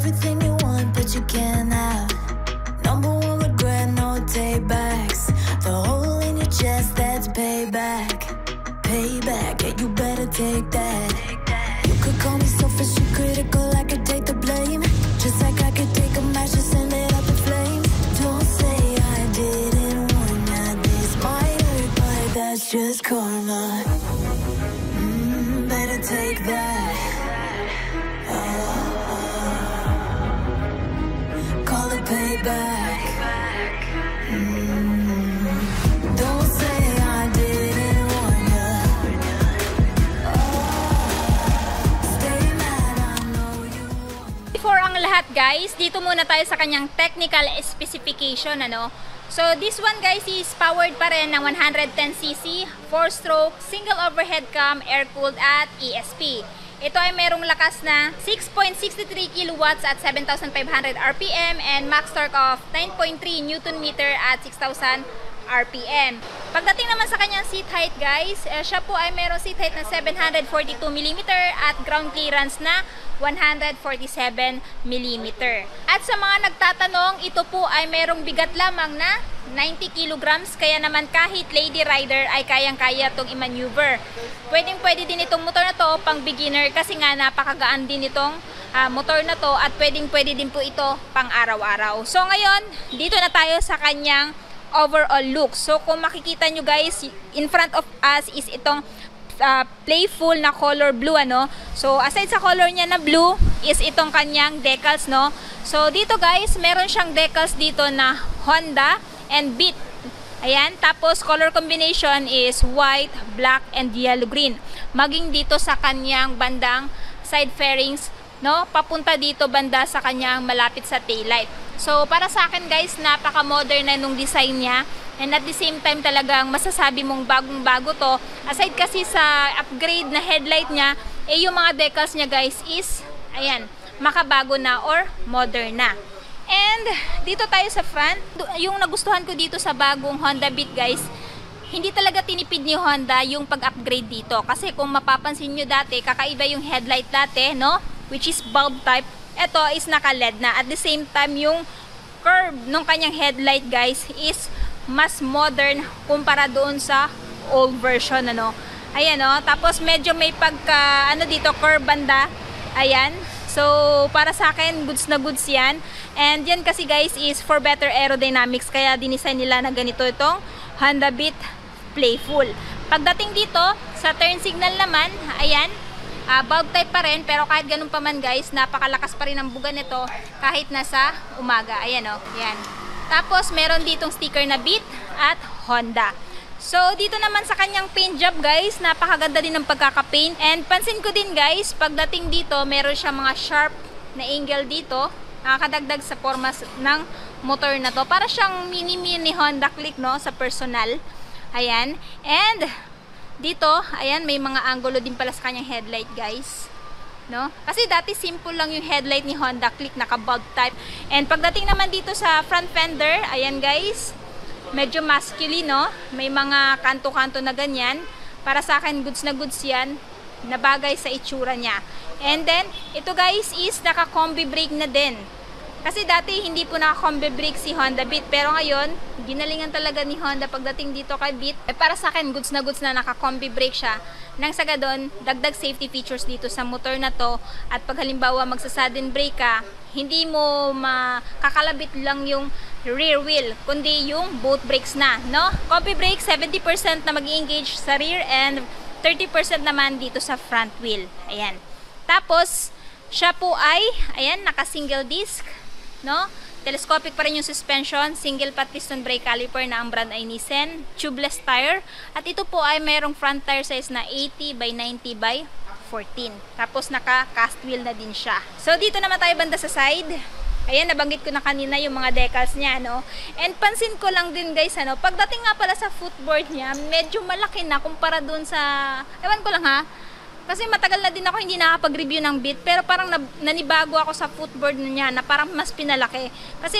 everything you want, but you can't have. Number one regret, no take backs. The hole in your chest, that's payback. Payback, yeah, you better take that. You could call me selfish and critical, I could take the blame. Just like I could take a match and send it up in flames. Don't say I didn't warn ya, this might hurt, but that's just karma. Better take that. Call it payback. Don't say I didn't warn ya. Stay mad, I know you. Before ang lahat guys, dito muna tayo sa kanyang technical specification, ano. So this one guys is powered pa rin ng 110cc, 4-stroke, single overhead cam, air-cooled at ESP. Ito ay merong lakas na 6.63 kilowatts at 7,500 RPM and max torque of 9.3 Newton meter at 6,000 RPM. Pagdating naman sa kanyang seat height guys, siya po ay merong seat height na 742mm at ground clearance na 147mm. At sa mga nagtatanong, ito po ay merong bigat lamang na 90 kilograms, kaya naman kahit lady rider ay kayang-kaya itong i-maneuver. Pwedeng-pwede din itong motor na to pang beginner kasi nga napakagaan din itong motor na to at pwedeng-pwede din po ito pang araw-araw. So ngayon, dito na tayo sa kanyang overall look. So kung makikita nyo guys, in front of us is itong playful na color blue, ano. So aside sa color niya na blue is itong kanyang decals, no. So dito guys, meron siyang decals dito na Honda and Beat. Ayan, tapos color combination is white, black and yellow green. Maging dito sa kanyang bandang side fairings, no, papunta dito banda sa kanyang malapit sa taillight. So para sa akin guys, napaka-modern na nung design niya. And at the same time talagang masasabi mong bagong-bago to. Aside kasi sa upgrade na headlight niya, yung mga decals niya guys is, ayan, makabago na or modern na. And dito tayo sa front. Yung nagustuhan ko dito sa bagong Honda Beat guys, hindi talaga tinipid ni Honda yung pag-upgrade dito. Kasi kung mapapansin nyo dati, kakaiba yung headlight dati, no? Which is bulb type. Ito is naka-LED na. At the same time, yung curve ng kanyang headlight guys is mas modern kumpara doon sa old version, ano. Ayan, no? Tapos medyo may pagka ano dito, curve banda. Ayan. So para sa akin, goods na goods yan. And yan kasi guys is for better aerodynamics, kaya dinisign nila na ganito itong Honda Beat Playful. Pagdating dito sa turn signal naman, ayan, bulb type pa rin, pero kahit ganun pa man guys, napakalakas pa rin ang buga nito kahit nasa umaga. Ayan, o, yan. Tapos meron ditong sticker na Beat at Honda. So dito naman sa kanyang paint job guys, napakaganda din ng pagkaka-paint. And pansin ko din guys, pagdating dito meron siya mga sharp na angle dito, nakakadagdag sa forma ng motor na to. Para siyang mini Honda Click, no, sa personal. Ayan. And dito, ayan, may mga angulo din pala sa kanyang headlight guys, no? Kasi dati simple lang yung headlight ni Honda Click, naka-bulb type. And pagdating naman dito sa front fender, ayan guys, medyo masculine, no? May mga kanto-kanto na ganyan. Para sa akin, goods na goods yan, na bagay sa itsura niya. And then, ito guys is naka-combi brake na din. Kasi dati hindi po naka-combi brake si Honda Beat, pero ngayon ginalingan talaga ni Honda pagdating dito kay Beat. Para sa akin, goods na naka-combi brake siya. Nang sa gadon, dagdag safety features dito sa motor na to. At pag halimbawa magsa-sudden brake ka, hindi mo makakalabit lang yung rear wheel, kundi yung both brakes na, no? Combi brake, 70% na mag-engage sa rear and 30% naman dito sa front wheel. Ayan. Tapos, siya po ay, ayan, naka-single disc, no? Telescopic pa rin yung suspension, single pat piston brake caliper na ang brand ay Nissan, tubeless tire, at ito po ay merong front tire size na 80 by 90 by 14. Tapos naka-cast wheel na din siya. So dito naman tayo banda sa side. Ayan, nabanggit ko na kanina yung mga decals niya, no? And pansin ko lang din guys, ano, pagdating nga pala sa footboard niya, medyo malaki na kumpara dun sa, ewan ko lang ha, kasi matagal na din ako hindi nakapag-review ng Beat, pero parang nanibago ako sa footboard niya na parang mas pinalaki. Kasi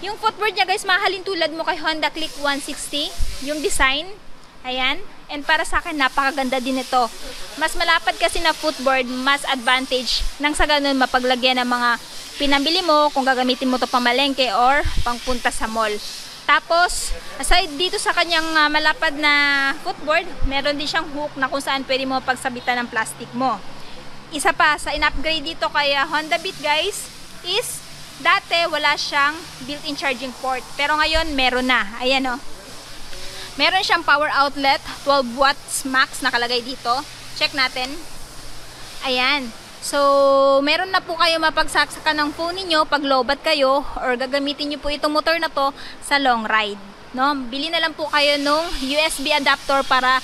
yung footboard niya guys, mahalin tulad mo kay Honda Click 160, yung design. Ayan. And para sa akin, napakaganda din ito. Mas malapad kasi na footboard, mas advantage nang sa ganun mapaglagyan ng mga pinamili mo, kung gagamitin mo to pamalengke or pangpunta sa mall. Tapos, aside dito sa kanyang malapad na footboard, meron din siyang hook na kung saan pwede mo pagsabitan ng plastic mo. Isa pa, sa in-upgrade dito kay Honda Beat guys, is dati wala siyang built-in charging port. Pero ngayon, meron na. Ayan o. Meron siyang power outlet, 12 watts max nakalagay dito. Check natin. Ayan. So, meron na po kayo mapagsaksakan ng phone niyo pag lowbat kayo or gagamitin niyo po itong motor na to sa long ride. No? Bili na lang po kayo nung USB adapter para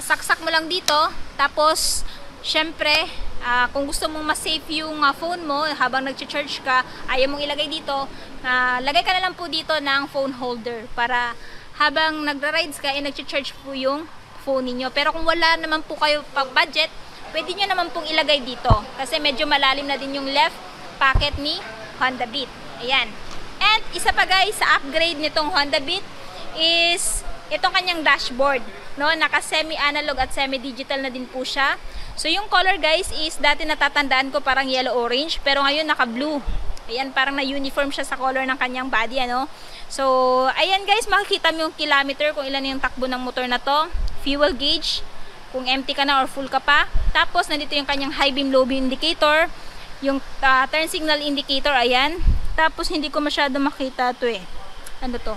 saksak mo lang dito. Tapos, syempre, kung gusto mong ma-safe yung phone mo habang nag-charge ka, ayaw mong ilagay dito, lagay ka na lang po dito ng phone holder para habang nagra-rides ka, nag-charge po yung phone niyo. Pero kung wala naman po kayo pag-budget, pwede nyo naman pong ilagay dito kasi medyo malalim na din yung left pocket ni Honda Beat. Ayan. And isa pa guys, sa upgrade nitong Honda Beat is itong kanyang dashboard. No? Naka semi-analog at semi-digital na din po siya. So yung color guys is dati natatandaan ko parang yellow-orange pero ngayon naka-blue. Ayan, parang na-uniform siya sa color ng kanyang body. Ano? So, ayan guys, makikita mo yung kilometer kung ilan yung takbo ng motor na to. Fuel gauge, kung empty ka na or full ka pa. Tapos, nandito yung kanyang high beam, low beam indicator. Yung turn signal indicator, ayan. Tapos, hindi ko masyado makita ito eh. Ano to?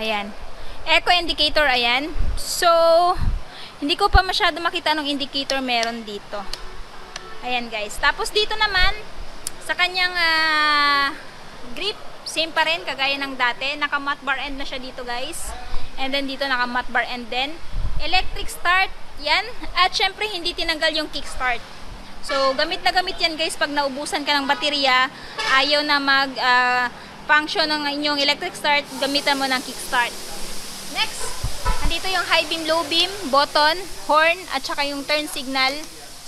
Ayan. Echo indicator, ayan. So, hindi ko pa masyado makita anong indicator meron dito. Ayan guys. Tapos, dito naman, sa kanyang grip, same pa rin, kagaya ng dati. Naka-mat bar end na siya dito guys. And then, dito naka-mat bar end din. Electric start, yan. At syempre, hindi tinanggal yung kickstart. So, gamit na gamit yan guys pag naubusan ka ng baterya, ayaw na mag-function ng inyong electric start, gamitan mo ng kickstart. Next, andito yung high beam, low beam, button, horn, at saka yung turn signal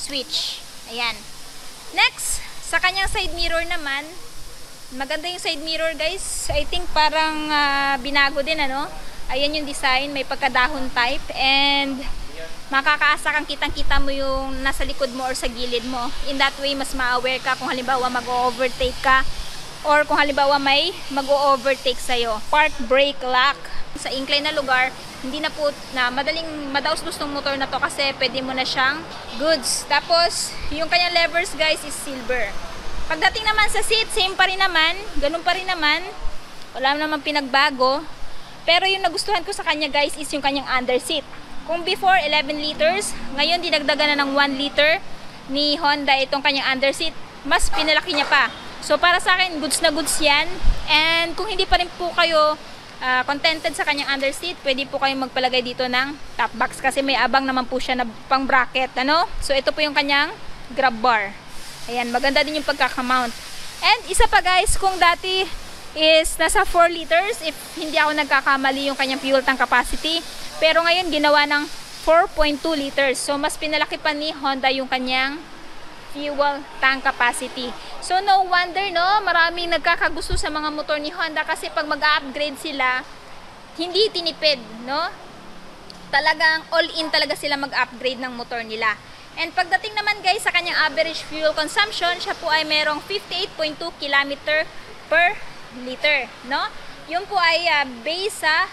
switch. Ayan. Next, sa kanyang side mirror naman, maganda yung side mirror guys. I think parang binago din ano. Ayan yung design, may pagkadahon type and makakaasa kang kitang-kita mo yung nasa likod mo or sa gilid mo. In that way, mas ma-aware ka kung halimbawa mag-overtake ka or kung halimbawa may mag-overtake sa'yo. Park, brake, lock. Sa incline na lugar, hindi na po na madaos-dos ng motor na to kasi pwede mo na siyang goods. Tapos, yung kanyang levers guys is silver. Pagdating naman sa seat, same pa rin naman. Ganun pa rin naman. Wala naman pinagbago. Pero yung nagustuhan ko sa kanya guys is yung kanyang under seat. Kung before 11 liters, ngayon dinagdagan na ng 1 liter ni Honda itong kanyang under seat. Mas pinalaki niya pa. So para sa akin, goods na goods yan. And kung hindi pa rin po kayo contented sa kanyang under seat, pwede po kayong magpalagay dito ng top box kasi may abang naman po siya na pang bracket. Ano? So ito po yung kanyang grab bar. Ayan, maganda din yung pagkakamount. And isa pa guys, kung dati is nasa 4 liters, if hindi ako nagkakamali yung kanyang fuel tank capacity. Pero ngayon, ginawa ng 4.2 liters. So, mas pinalaki pa ni Honda yung kanyang fuel tank capacity. So, no wonder, no? Maraming nagkakagusto sa mga motor ni Honda kasi pag mag-upgrade sila, hindi tinipid, no? Talagang all-in talaga sila mag-upgrade ng motor nila. And pagdating naman guys sa kanyang average fuel consumption, siya po ay merong 58.2 km per liter, no? Yun po ay based sa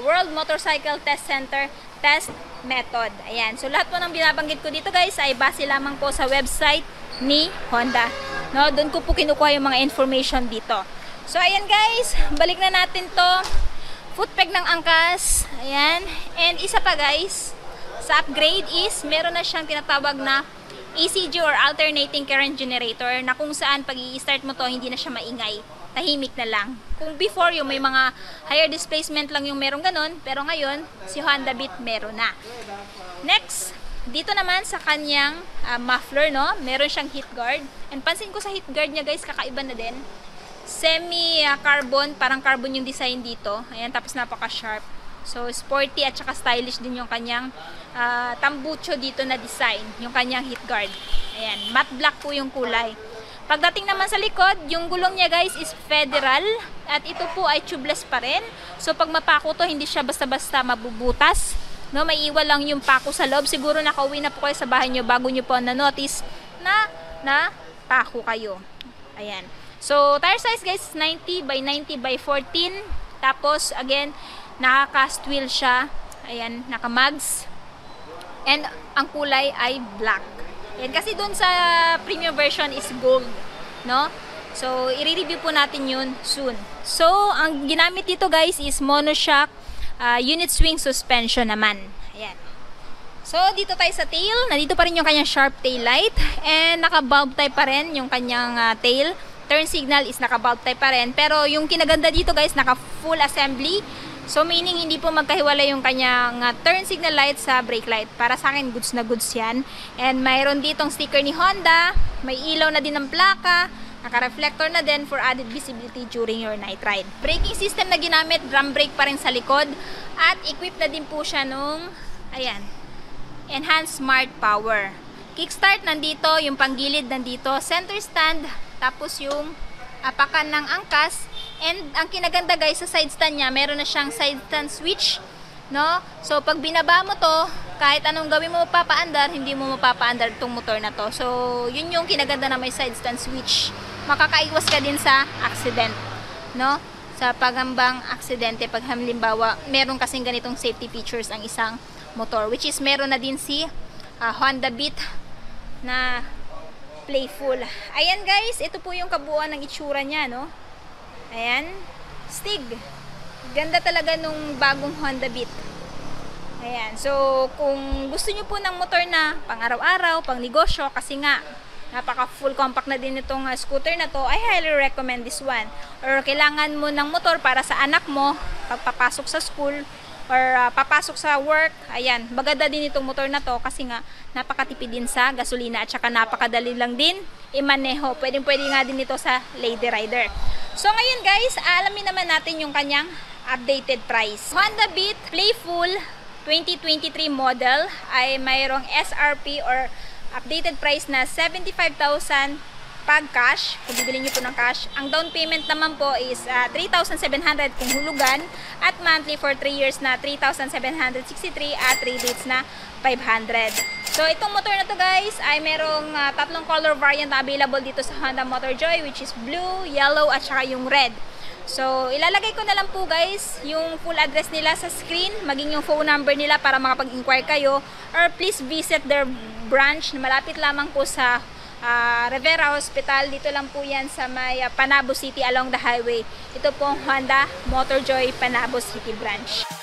World Motorcycle Test Center test method. Ayan. So lahat po ng binabanggit ko dito guys ay base lamang po sa website ni Honda. No, doon ko po kinukuha yung mga information dito. So ayan guys, balik na natin to. Foot peg ng angkas. Ayan. And isa pa guys, sa upgrade is meron na siyang tinatawag na ACG or alternating current generator na kung saan pag i-start mo to hindi na siya maingay. Tahimik na lang. Kung before yung may mga higher displacement lang yung merong ganun, pero ngayon si Honda Beat meron na. Next, dito naman sa kanyang muffler, no, meron siyang heat guard. And pansin ko sa heat guard niya guys, kakaiba na din. Semi-carbon, parang carbon yung design dito. Ayan, tapos napaka-sharp. So, sporty at saka stylish din yung kanyang tambucho dito na design, yung kanyang heat guard. Ayan, matte black po yung kulay. Pagdating naman sa likod, yung gulong niya guys is federal at ito po ay tubeless pa rin. So, pag mapako to, hindi siya basta-basta mabubutas. No, may iwan lang yung pako sa loob. Siguro nakauwi na po kayo sa bahay nyo bago nyo po na-notice na mapako kayo. Ayan. So, tire size guys, 90 by 90 by 14. Tapos, again, naka-cast wheel siya. Ayan, naka-mugs. And, ang kulay ay black. Ayan, kasi dun sa premium version is gold, no? So, i-review po natin yun soon. So, ang ginamit dito guys is monoshock unit swing suspension naman. Ayan. So, dito tayo sa tail. Nandito pa rin yung kanyang sharp tail light. And, naka-bulb type pa rin yung kanyang tail. Turn signal is naka-bulb type pa rin. Pero, yung kinaganda dito guys, naka-full assembly. So, meaning hindi po magkahiwalay yung kanyang turn signal light sa brake light. Para sa akin, goods na goods yan. And, mayroon ditong sticker ni Honda. May ilaw na din ng plaka. Naka-reflector na din for added visibility during your night ride. Braking system na ginamit, drum brake pa rin sa likod. At, equipped na din po siya nung, ayan, enhanced smart power. Kickstart nandito, yung panggilid nandito, center stand, tapos yung apakan ng angkas. And ang kinaganda guys sa side stand niya, meron na siyang side stand switch, no? So pag binaba mo to, kahit anong gawin mo mapapaandar, hindi mo mapapaandar itong motor na to. So yun yung kinaganda na may side stand switch. Makakaiwas ka din sa accident, no? Sa pagambang aksidente pag halimbawa, meron kasing ganitong safety features ang isang motor, which is meron na din si Honda Beat na playful. Ayan guys, ito po yung kabuuan ng itsura niya, no? Ayan, Stig. Ganda talaga nung bagong Honda Beat. Ayan, so kung gusto nyo po ng motor na pang araw-araw, pang negosyo, kasi nga napaka full compact na din itong scooter na to, I highly recommend this one. Or kailangan mo ng motor para sa anak mo pagpapasok sa school or papasok sa work. Ayan, bagada din itong motor na to kasi nga napakatipid din sa gasolina at saka napakadali lang din imaneho. Pwedeng nga din ito sa lady rider. So ngayon guys, alamin naman natin yung kanyang updated price. Honda Beat Playful 2023 model ay mayroong SRP or updated price na 75,000 pag cash, kung bibili nyo po ng cash. Ang down payment naman po is 3,700 kung hulugan at monthly for 3 years na 3,763 at 3 dates na 500. So itong motor na to guys ay merong tatlong color variant na available dito sa Honda Motorjoy, which is blue, yellow at saka yung red. So ilalagay ko na lang po guys yung full address nila sa screen, maging yung phone number nila para makapag-inquire kayo, or please visit their branch na malapit lamang po sa Rivera Hospital. Dito lang po yan sa may Panabo City along the highway. Ito pong Honda Motorjoy Panabo City branch.